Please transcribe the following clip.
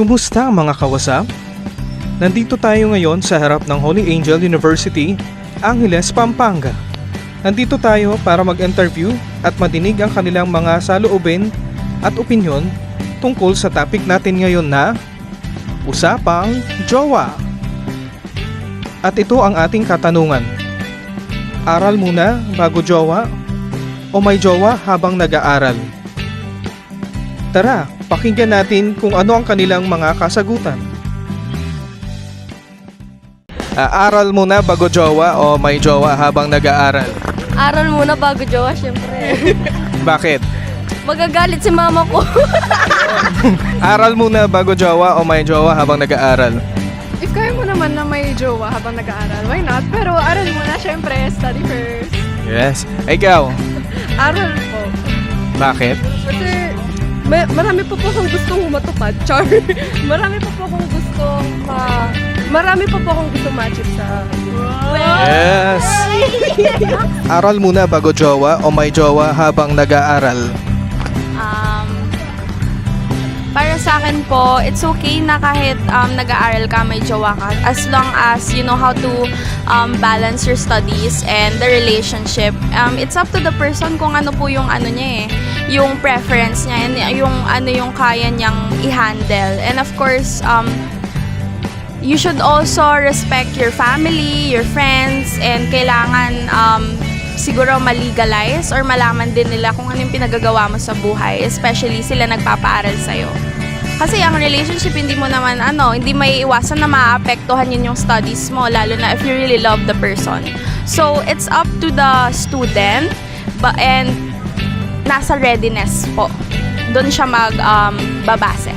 Kumusta mga kawasap? Nandito tayo ngayon sa harap ng Holy Angel University, Angeles, Pampanga. Nandito tayo para mag-interview at madinig ang kanilang mga saloobin at opinyon tungkol sa topic natin ngayon na Usapang Jowa. At ito ang ating katanungan. Aral muna bago jowa o may jowa habang nag-aaral? Tara, pakinggan natin kung ano ang kanilang mga kasagutan. Aral muna bago jowa o may jowa habang nag-aaral? Aral muna bago jowa, syempre. Bakit? Magagalit si mama ko. Aral muna bago jowa o may jowa habang nag-aaral? If kaya mo naman na may jowa habang nag-aaral, why not? Pero aral muna, syempre, study first. Yes. Ikaw? Aral po. Bakit? Kasi marami pa po akong gustong matupad, char. Marami pa po akong gustong ma-achieve sa... Yes. Aral muna bago jowa o may jowa habang nag-aaral? Para sa akin po, it's okay na kahit nag-aaral ka, may jowa ka, as long as you know how to balance your studies and the relationship. It's up to the person kung ano po yung ano niya yung preference niya and yung kaya niyang i-handle. And of course, you should also respect your family, your friends, and kailangan siguro malegalize or malaman din nila kung ano yung pinagagawa mo sa buhay, especially sila nagpapaaral sa'yo. Kasi ang relationship, hindi mo naman hindi may iwasan na maapektuhan yun yung studies mo, lalo na if you really love the person. So, it's up to the student and nasa readiness po. Doon siya babase.